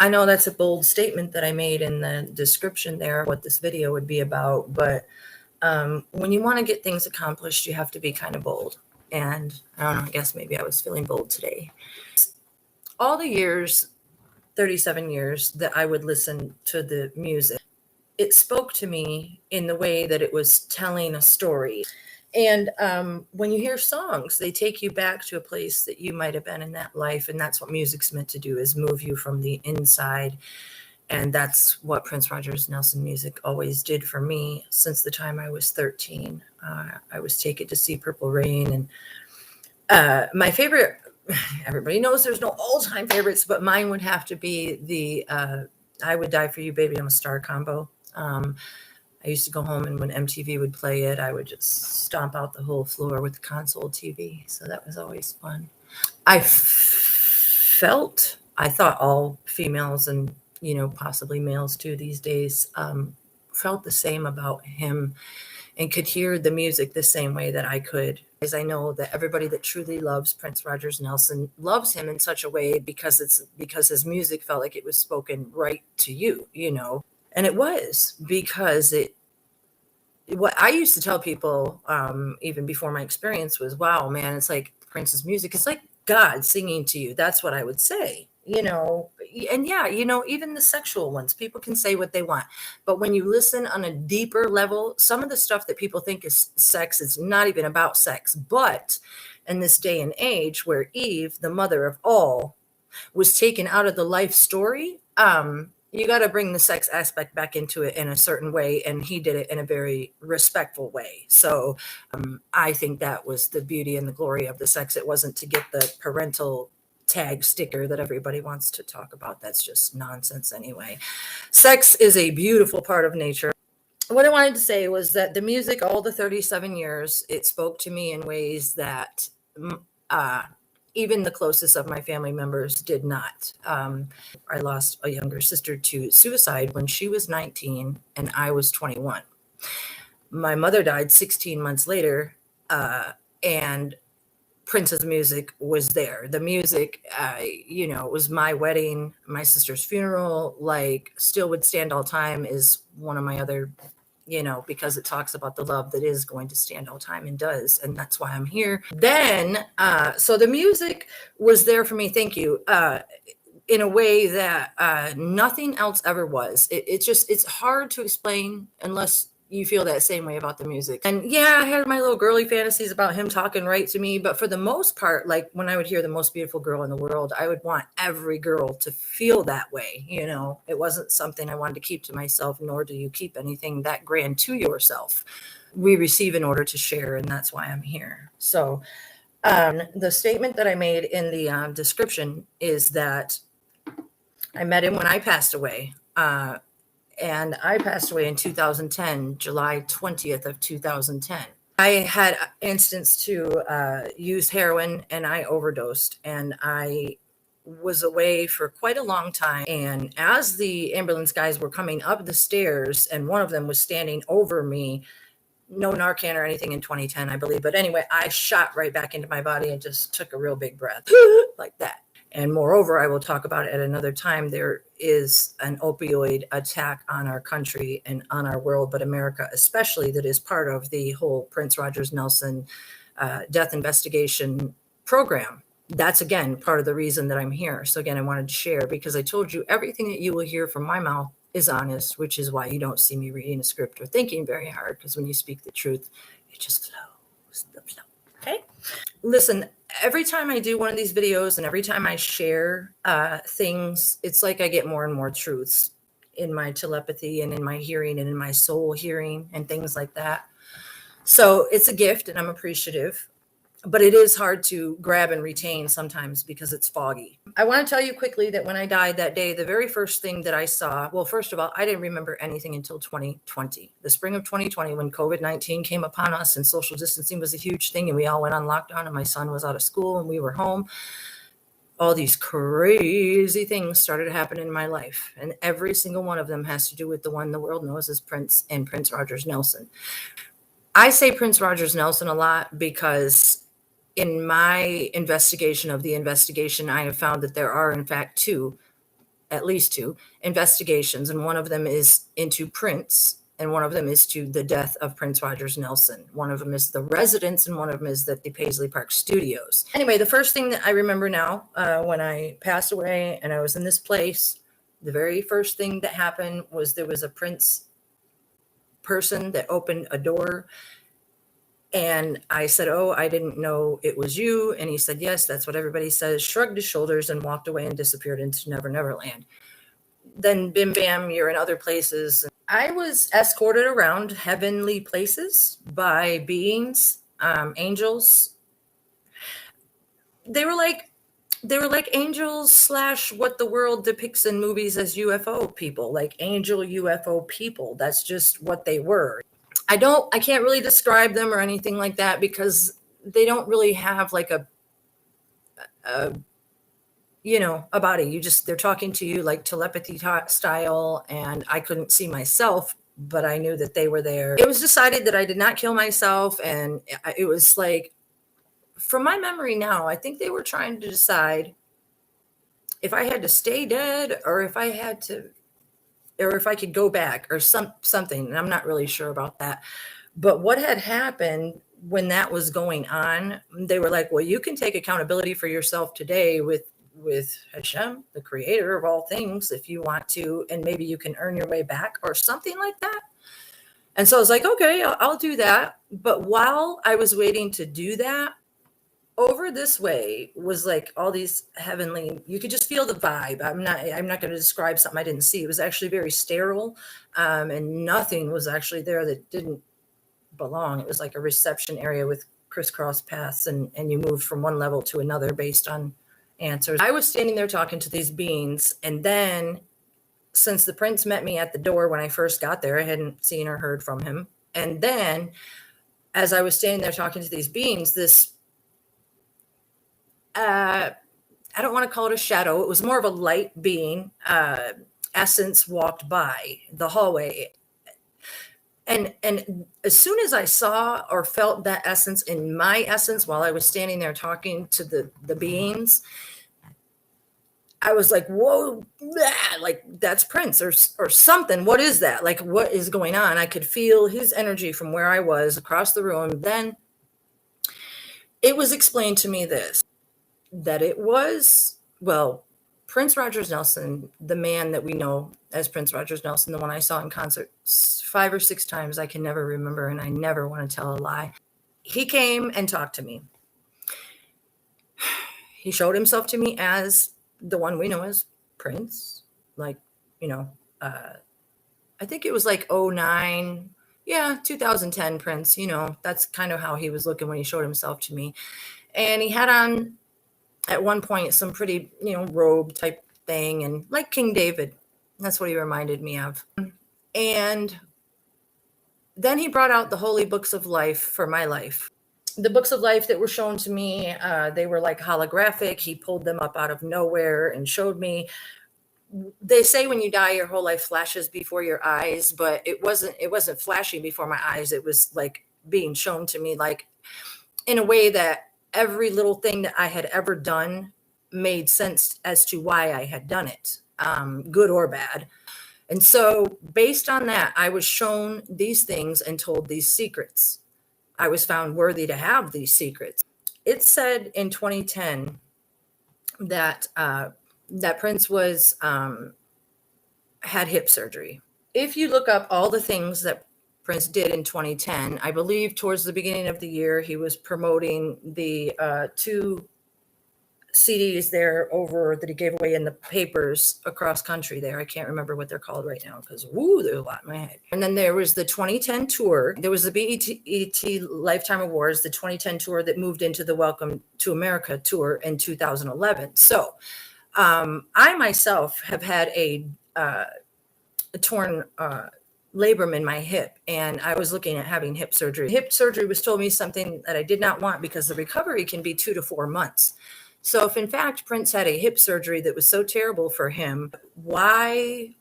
I know that's a bold statement that I made in the description there, what this video would be about, but when you want to get things accomplished, you have to be kind of bold. And I don't know, I guess maybe I was feeling bold today. All the years, 37 years that I would listen to the music, it spoke to me in the way that it was telling a story. And when you hear songs, they take you back to a place that you might have been in that life. And that's what music's meant to do, is move you from the inside. And that's what Prince Rogers Nelson music always did for me since the time I was 13. I was taken to see Purple Rain. And my favorite, everybody knows there's no all-time favorites, but mine would have to be the I Would Die For You, Baby, I'm a Star combo. I used to go home, and when MTV would play it, I would just stomp out the whole floor with the console TV. So that was always fun. I thought all females, and possibly males too these days, felt the same about him and could hear the music the same way that I could. As I know that everybody that truly loves Prince Rogers Nelson loves him in such a way because his music felt like it was spoken right to you, And it was, because what I used to tell people, even before my experience, was, wow, man, it's like Prince's music. It's like God singing to you. That's what I would say, and yeah, even the sexual ones, people can say what they want. But when you listen on a deeper level, some of the stuff that people think is sex is not even about sex. But in this day and age where Eve, the mother of all, was taken out of the life story, you got to bring the sex aspect back into it in a certain way. And he did it in a very respectful way. So I think that was the beauty and the glory of the sex. It wasn't to get the parental tag sticker that everybody wants to talk about. That's just nonsense anyway. Sex is a beautiful part of nature. What I wanted to say was that the music, all the 37 years, it spoke to me in ways that even the closest of my family members did not. I lost a younger sister to suicide when she was 19 and I was 21. My mother died 16 months later, and Prince's music was there. The music, it was my wedding, my sister's funeral, like Still Would Stand All Time is one of my other, because it talks about the love that is going to stand all time, and does. And that's why I'm here. Then, so the music was there for me. Thank you. In a way that nothing else ever was. It's hard to explain unless you feel that same way about the music. And yeah, I had my little girly fantasies about him talking right to me, but for the most part, like when I would hear The Most Beautiful Girl in the World, I would want every girl to feel that way. It wasn't something I wanted to keep to myself, nor do you keep anything that grand to yourself. We receive in order to share, and that's why I'm here. So the statement that I made in the description is that I met him when I passed away. And I passed away in 2010, July 20th of 2010. I had instance to use heroin, and I overdosed, and I was away for quite a long time. And as the ambulance guys were coming up the stairs, and one of them was standing over me, no Narcan or anything in 2010, I believe. But anyway, I shot right back into my body and just took a real big breath like that. And moreover, I will talk about it at another time. There is an opioid attack on our country and on our world, but America especially, that is part of the whole Prince Rogers Nelson death investigation program. That's, again, part of the reason that I'm here. So again, I wanted to share, because I told you everything that you will hear from my mouth is honest, which is why you don't see me reading a script or thinking very hard, because when you speak the truth, it just flows. The flow. Okay? Listen, every time I do one of these videos and every time I share things, it's like I get more and more truths in my telepathy and in my hearing and in my soul hearing and things like that. So it's a gift, and I'm appreciative. But it is hard to grab and retain sometimes because it's foggy. I want to tell you quickly that when I died that day, the very first thing that I saw, well, first of all, I didn't remember anything until 2020, the spring of 2020, when COVID-19 came upon us and social distancing was a huge thing, and we all went on lockdown, and my son was out of school and we were home. All these crazy things started to happen in my life, and every single one of them has to do with the one the world knows as Prince and Prince Rogers Nelson. I say Prince Rogers Nelson a lot because in my investigation of the investigation, I have found that there are, in fact, two at least two investigations, and one of them is into Prince, and one of them is to the death of Prince Rogers Nelson. One of them is the residence, and one of them is the Paisley Park Studios. Anyway, the first thing that I remember now, when I passed away and I was in this place, the very first thing that happened was there was a Prince person that opened a door, and I said, "Oh, I didn't know it was you." And he said, "Yes, that's what everybody says," shrugged his shoulders and walked away and disappeared into Never Never Land. Then bim bam, you're in other places. I was escorted around heavenly places by beings, angels. They were like angels slash what the world depicts in movies as UFO people, like angel UFO people. That's just what they were. I can't really describe them or anything like that because they don't really have like a body. They're talking to you like telepathy style, and I couldn't see myself, but I knew that they were there. It was decided that I did not kill myself, and it was like, from my memory now, I think they were trying to decide if I had to stay dead or if I could go back or something. And I'm not really sure about that. But what had happened when that was going on, they were like, well, you can take accountability for yourself today with Hashem, the creator of all things, if you want to, and maybe you can earn your way back or something like that. And so I was like, okay, I'll do that. But while I was waiting to do that, over this way was like all these heavenly, you could just feel the vibe. I'm not going to describe something I didn't see. It was actually very sterile, and nothing was actually there that didn't belong. It was like a reception area with crisscross paths, and you moved from one level to another based on answers. I was standing there talking to these beings, and then since the prince met me at the door when I first got there, I hadn't seen or heard from him. And then as I was standing there talking to these beings, this I don't want to call it a shadow. It was more of a light being, essence walked by the hallway. And as soon as I saw or felt that essence in my essence while I was standing there talking to the beings, I was like, whoa, like that's Prince or something. What is that? Like, what is going on? I could feel his energy from where I was across the room. Then it was explained to me that it was, well, Prince Rogers Nelson, the man that we know as Prince Rogers Nelson, the one I saw in concert 5 or 6 times, I can never remember, and I never want to tell a lie. He came and talked to me. He showed himself to me as the one we know as Prince, like, I think it was like 2009, 2010 Prince, that's kind of how he was looking when he showed himself to me. And he had on, at one point, some pretty, robe type thing, and like King David. That's what he reminded me of. And then he brought out the holy books of life for my life. The books of life that were shown to me, they were like holographic. He pulled them up out of nowhere and showed me. They say when you die, your whole life flashes before your eyes, but it wasn't flashing before my eyes. It was like being shown to me, like in a way that every little thing that I had ever done made sense as to why I had done it, good or bad. And so based on that, I was shown these things and told these secrets. I was found worthy to have these secrets. It said in 2010 that that Prince was had hip surgery. If you look up all the things that Prince did in 2010, I believe towards the beginning of the year, he was promoting the 2 CDs there over that he gave away in the papers across country there. I can't remember what they're called right now because, there's a lot in my head. And then there was the 2010 tour. There was the BET Lifetime Awards, the 2010 tour that moved into the Welcome to America tour in 2011. So I myself have had a torn labrum in my hip, and I was looking at having hip surgery. Hip surgery was told me something that I did not want because the recovery can be 2 to 4 months. So if in fact Prince had a hip surgery that was so terrible for him, why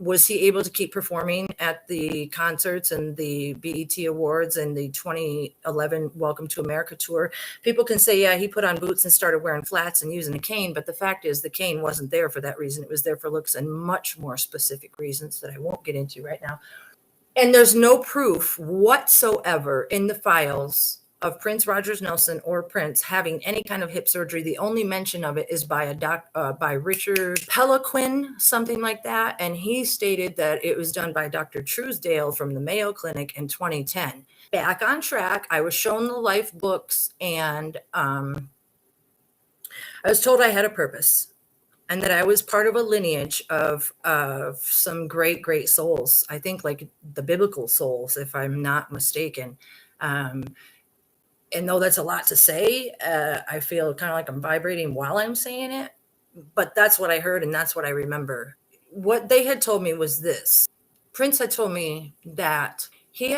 Was he able to keep performing at the concerts and the BET Awards and the 2011 Welcome to America tour? People can say, yeah, he put on boots and started wearing flats and using a cane. But the fact is, the cane wasn't there for that reason. It was there for looks and much more specific reasons that I won't get into right now. And there's no proof whatsoever in the files of Prince Rogers Nelson or Prince having any kind of hip surgery. The only mention of it is by by Richard Pelequin, something like that. And he stated that it was done by Dr. Truesdale from the Mayo Clinic in 2010. Back on track, I was shown the life books, and I was told I had a purpose and that I was part of a lineage of some great, great souls. I think like the biblical souls, if I'm not mistaken. And though that's a lot to say, I feel kind of like I'm vibrating while I'm saying it. But that's what I heard, and that's what I remember. What they had told me was this. Prince had told me that he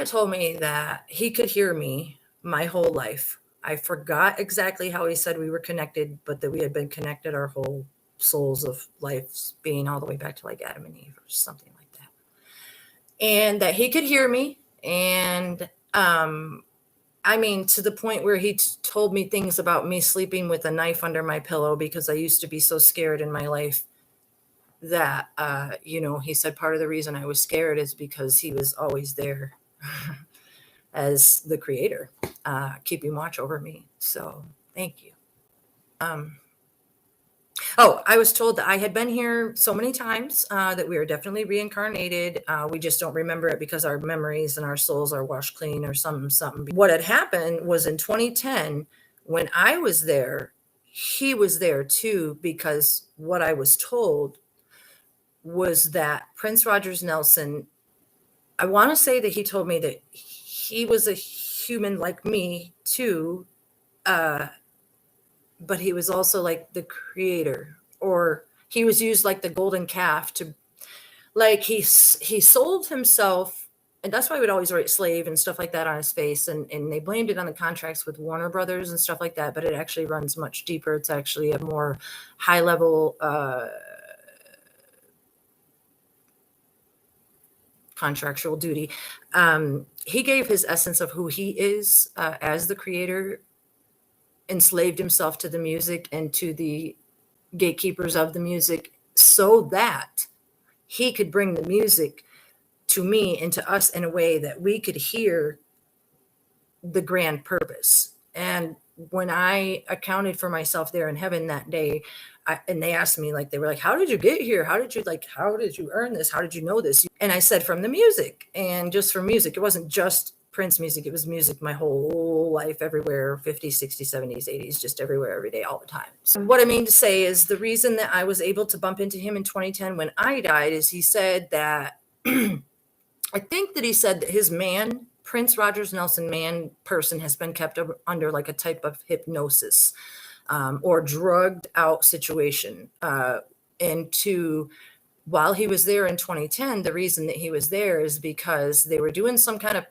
could hear me my whole life. I forgot exactly how he said we were connected, but that we had been connected our whole souls of lives, being all the way back to like Adam and Eve or something like that. And that he could hear me. And I mean, to the point where he told me things about me sleeping with a knife under my pillow because I used to be so scared in my life that, he said part of the reason I was scared is because he was always there as the creator, keeping watch over me. So thank you. I was told that I had been here so many times, that we are definitely reincarnated. We just don't remember it because our memories and our souls are washed clean or something. What had happened was in 2010, when I was there, he was there too, because what I was told was that Prince Rogers Nelson, I want to say that he told me that he was a human like me too, but he was also like the creator, or he was used like the golden calf to, like he sold himself. And that's why I would always write slave and stuff like that on his face. And they blamed it on the contracts with Warner Brothers and stuff like that. But it actually runs much deeper. It's actually a more high level contractual duty. He gave his essence of who he is as the creator, enslaved himself to the music and to the gatekeepers of the music, so that he could bring the music to me and to us in a way that we could hear the grand purpose. And when I accounted for myself there in heaven that day, and they asked me, like, they were like, how did you get here? How did you earn this? How did you know this? And I said, from the music. And just from music. It wasn't just Prince music. It was music my whole life, everywhere, 50s, 60s, 70s, 80s, just everywhere, every day, all the time. So what I mean to say is the reason that I was able to bump into him in 2010 when I died is he said that, I think that he said that his man, Prince Rogers Nelson, man person, has been kept under like a type of hypnosis or drugged out situation. While he was there in 2010, the reason that he was there is because they were doing some kind of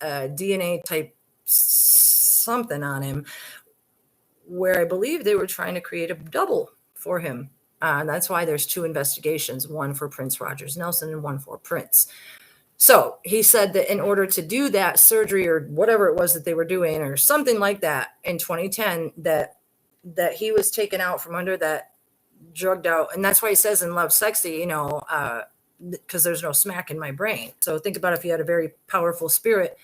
DNA type something on him, where I believe they were trying to create a double for him. And that's why there's two investigations, one for Prince Rogers Nelson and one for Prince. So he said that in order to do that surgery or whatever it was that they were doing or something like that in 2010, that he was taken out from under that, drugged out. And that's why he says in Love Sexy, because there's no smack in my brain. So think about if you had a very powerful spirit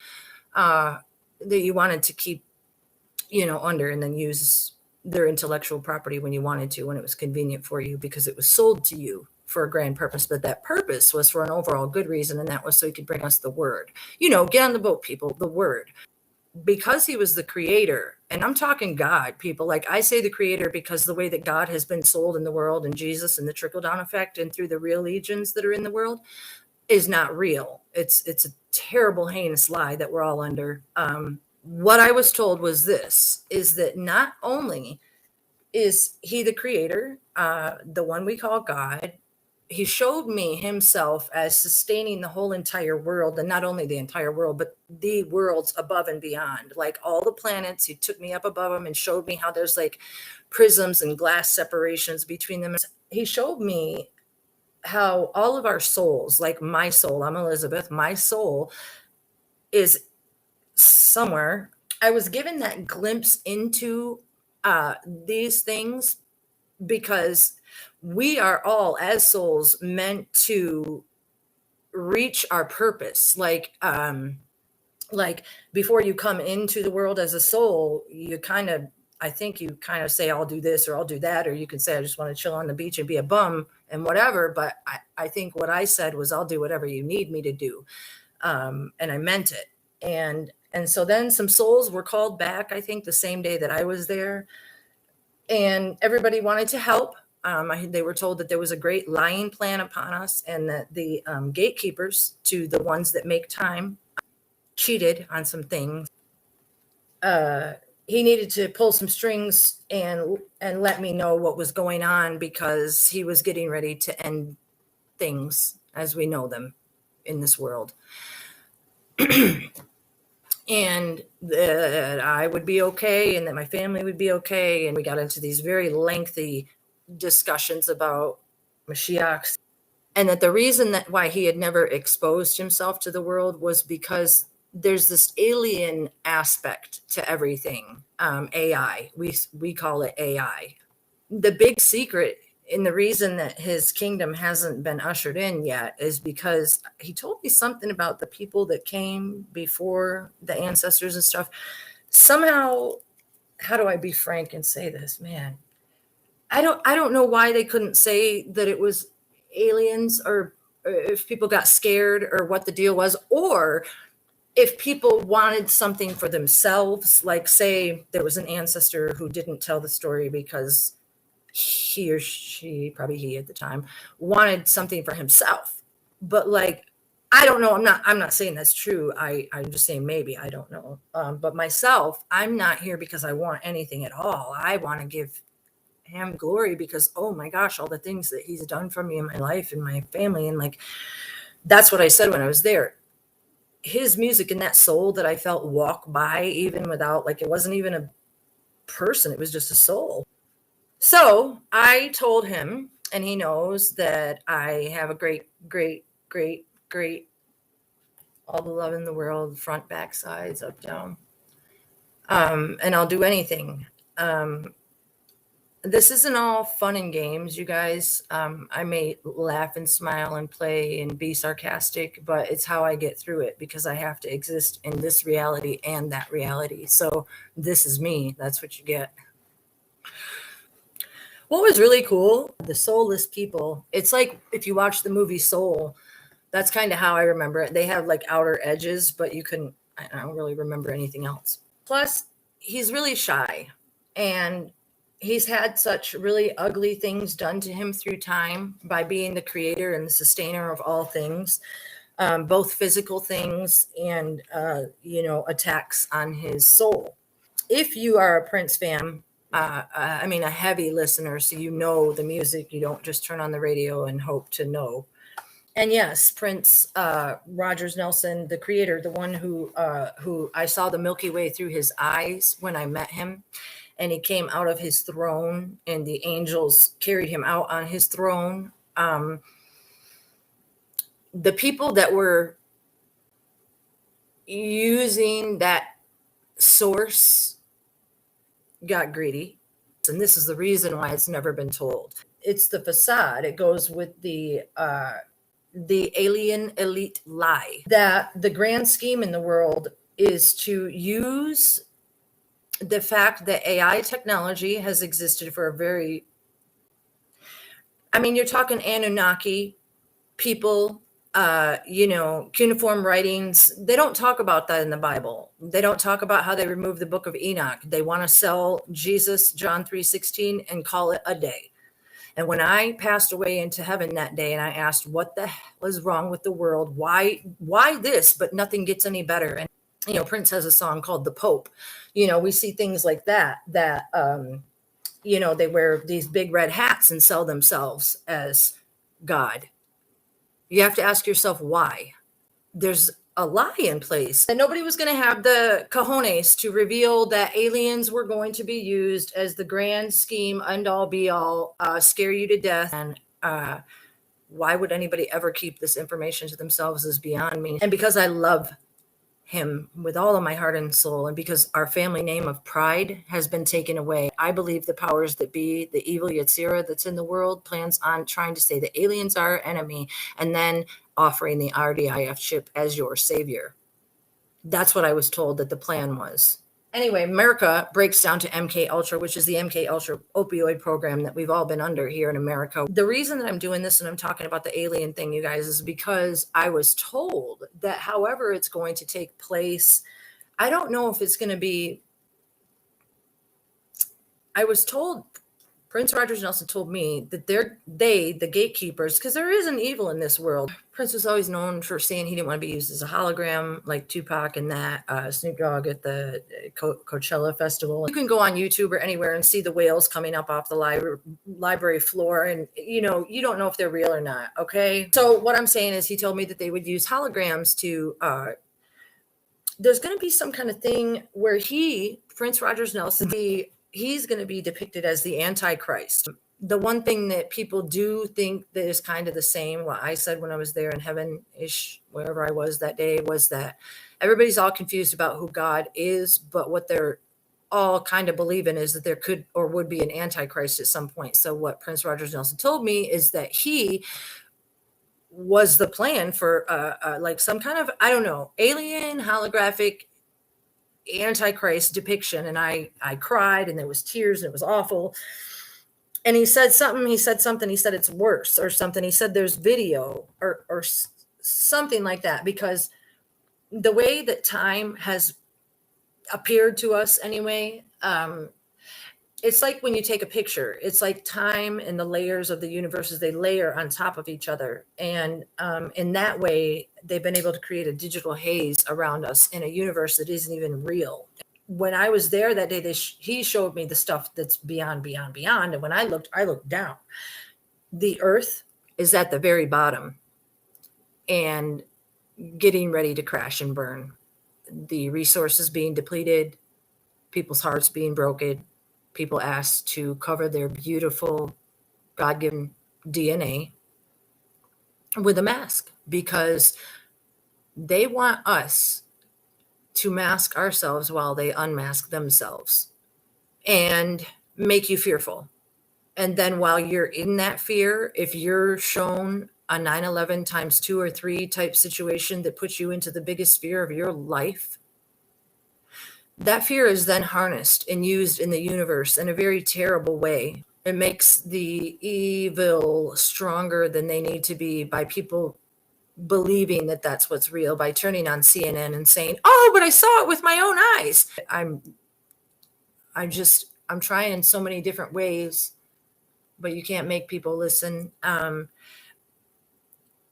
that you wanted to keep, under, and then use their intellectual property when you wanted to, when it was convenient for you, because it was sold to you for a grand purpose. But that purpose was for an overall good reason. And that was so he could bring us the word, get on the boat, people, the word. Because he was the creator, and I'm talking God, people. Like I say the creator because the way that God has been sold in the world, and Jesus and the trickle-down effect and through the religions that are in the world is not real. It's a terrible, heinous lie that we're all under. What I was told was this, is that not only is he the creator, the one we call God, he showed me himself as sustaining the whole entire world, and not only the entire world, but the worlds above and beyond, like all the planets. He took me up above them and showed me how there's like prisms and glass separations between them. He showed me how all of our souls, like my soul, I'm Elizabeth, my soul is somewhere. I was given that glimpse into these things because we are all as souls meant to reach our purpose. Like before you come into the world as a soul, you kind of, I think you kind of say, I'll do this or I'll do that, or you can say, I just want to chill on the beach and be a bum and whatever. But I think what I said was, I'll do whatever you need me to do. And I meant it. And so then some souls were called back, I think the same day that I was there, and everybody wanted to help. They were told that there was a great lying plan upon us, and that the gatekeepers to the ones that make time cheated on some things. He needed to pull some strings and let me know what was going on, because he was getting ready to end things as we know them in this world. And that I would be okay, and that my family would be okay. And we got into these very lengthy discussions about Mashiach, and that the reason that why he had never exposed himself to the world was because there's this alien aspect to everything. AI, we call it AI. The big secret, and the reason that his kingdom hasn't been ushered in yet, is because he told me something about the people that came before the ancestors and stuff. Somehow, how do I be frank and say this, man? I don't know why they couldn't say that it was aliens, or if people got scared, or what the deal was, or if people wanted something for themselves. Like, say there was an ancestor who didn't tell the story because he or she, probably he at the time, wanted something for himself. But like, I don't know. I'm not saying that's true. I'm just saying maybe, I don't know. But myself, I'm not here because I want anything at all. I want to give him glory because, oh my gosh, all the things that he's done for me in my life and my family. And like, that's what I said when I was there. His music and that soul that I felt walk by, even without, like, it wasn't even a person, it was just a soul. So I told him, and he knows that I have a great, all the love in the world, front, back, sides, up, down. And I'll do anything. This isn't all fun and games, you guys. I may laugh and smile and play and be sarcastic, but it's how I get through it, because I have to exist in this reality and that reality. So this is me. That's what you get. What was really cool, the soulless people, it's like if you watch the movie Soul, that's kind of how I remember it. They have like outer edges, but I don't really remember anything else. Plus, he's really shy, and he's had such really ugly things done to him through time by being the creator and the sustainer of all things, both physical things and, attacks on his soul. If you are a Prince fan, a heavy listener, so you know the music, you don't just turn on the radio and hope to know. And yes, Prince, Rogers Nelson, the creator, the one who I saw the Milky Way through his eyes when I met him, and he came out of his throne, and the angels carried him out on his throne. The people that were using that source got greedy, and this is the reason why it's never been told. It's the facade. It goes with the alien elite lie that the grand scheme in the world is to use the fact that AI technology has existed for a very, you're talking Anunnaki people, cuneiform writings. They don't talk about that in the Bible. They don't talk about how they removed the book of Enoch. They want to sell Jesus, John 3:16, and call it a day. And when I passed away into heaven that day, and I asked what the hell was wrong with the world, why this, but nothing gets any better. And, Prince has a song called The Pope. We see things like that, they wear these big red hats and sell themselves as God. You have to ask yourself why. There's a lie in place. And nobody was going to have the cojones to reveal that aliens were going to be used as the grand scheme, end all be all, scare you to death. And why would anybody ever keep this information to themselves is beyond me. And because I love him with all of my heart and soul, and because our family name of pride has been taken away, I believe the powers that be, the evil DECIEVE that's in the world, plans on trying to say the aliens are our enemy and then offering the RDIF chip as your savior. That's what I was told that the plan was. Anyway, America breaks down to MK Ultra, which is the MK Ultra opioid program that we've all been under here in America. The reason that I'm doing this and I'm talking about the alien thing, you guys, is because I was told that however it's going to take place, I don't know if it's going to be, I was told, Prince Rogers Nelson told me that the gatekeepers, because there is an evil in this world. Prince was always known for saying he didn't want to be used as a hologram, like Tupac and that Snoop Dogg at the Coachella Festival. You can go on YouTube or anywhere and see the whales coming up off the library floor, and you don't know if they're real or not. Okay, so what I'm saying is, he told me that they would use holograms to. There's going to be some kind of thing where Prince Rogers Nelson, he's going to be depicted as the Antichrist. The one thing that people do think that is kind of the same, what I said when I was there in heaven-ish, wherever I was that day, was that everybody's all confused about who God is, but what they're all kind of believing is that there could or would be an Antichrist at some point. So what Prince Rogers Nelson told me is that he was the plan for like some kind of, I don't know, alien holographic Antichrist depiction. And I cried, and there was tears, and it was awful. And he said something, he said it's worse or something. He said there's video or something like that, because the way that time has appeared to us anyway, it's like when you take a picture, it's like time and the layers of the universes, they layer on top of each other. And in that way, they've been able to create a digital haze around us in a universe that isn't even real. When I was there that day, he showed me the stuff that's beyond. And when I looked down. The earth is at the very bottom and getting ready to crash and burn. The resources being depleted, people's hearts being broken, people asked to cover their beautiful God-given DNA with a mask, because they want us to mask ourselves while they unmask themselves and make you fearful. And then while you're in that fear, if you're shown a 9/11 times 2 or 3 type situation that puts you into the biggest fear of your life, that fear is then harnessed and used in the universe in a very terrible way. It makes the evil stronger than they need to be by people believing that that's what's real, by turning on CNN and saying, "Oh, but I saw it with my own eyes." I'm trying so many different ways, but you can't make people listen.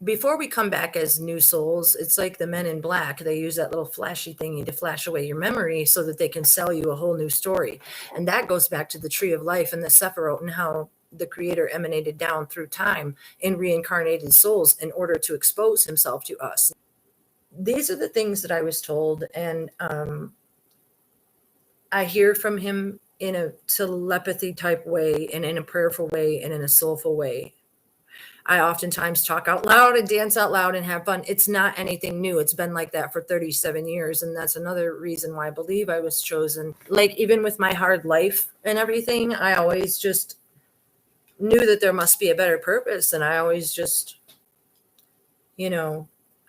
Before we come back as new souls, it's like the Men in Black. They use that little flashy thingy to flash away your memory so that they can sell you a whole new story. And that goes back to the tree of life and the Sephiroth, and how the creator emanated down through time in reincarnated souls in order to expose himself to us. These are the things that I was told. And I hear from him in a telepathy type way, and in a prayerful way, and in a soulful way. I oftentimes talk out loud and dance out loud and have fun. It's not anything new. It's been like that for 37 years. And that's another reason why I believe I was chosen. Like, even with my hard life and everything, I always just knew that there must be a better purpose. And I always just, I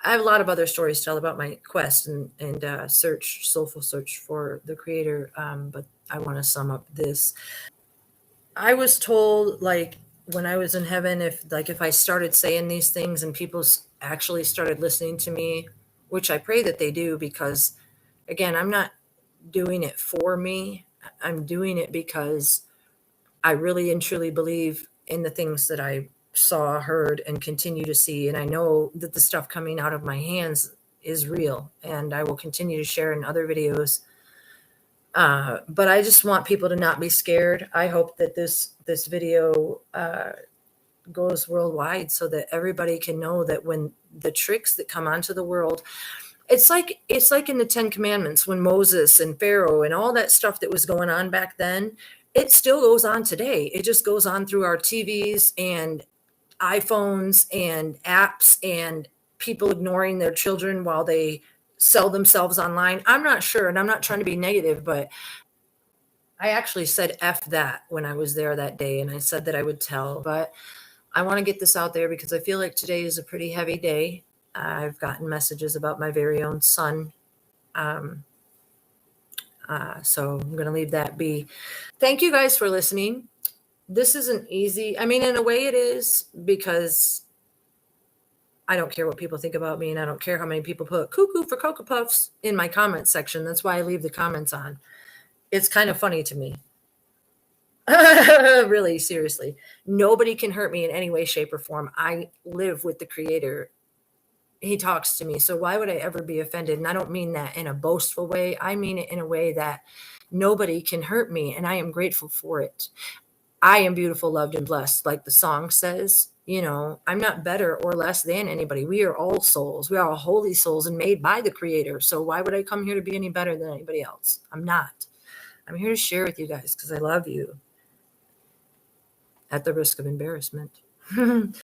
have a lot of other stories to tell about my quest and soulful search for the creator. But I want to sum up this. I was told, like, when I was in heaven, if I started saying these things and people actually started listening to me, which I pray that they do, because again, I'm not doing it for me. I'm doing it because I really and truly believe in the things that I saw, heard, and continue to see. And I know that the stuff coming out of my hands is real, and I will continue to share in other videos. But I just want people to not be scared. I hope that this video goes worldwide so that everybody can know that when the tricks that come onto the world, it's like in the 10 Commandments, when Moses and Pharaoh and all that stuff that was going on back then, it still goes on today. It just goes on through our TVs and iPhones and apps and people ignoring their children while they sell themselves online. I'm not sure, and I'm not trying to be negative, but I actually said F that when I was there that day, and I said that I would tell. But I want to get this out there because I feel like today is a pretty heavy day. I've gotten messages about my very own son. Um, so I'm going to leave that be. Thank you guys for listening. This isn't easy. I mean, in a way it is, because I don't care what people think about me, and I don't care how many people put cuckoo for Cocoa Puffs in my comments section. That's why I leave the comments on. It's kind of funny to me. Really, seriously. Nobody can hurt me in any way, shape, or form. I live with the Creator. He talks to me. So why would I ever be offended? And I don't mean that in a boastful way. I mean it in a way that nobody can hurt me, and I am grateful for it. I am beautiful, loved, and blessed, like the song says. You know, I'm not better or less than anybody. We are all souls. We are all holy souls and made by the Creator. So why would I come here to be any better than anybody else? I'm not. I'm here to share with you guys because I love you, at the risk of embarrassment.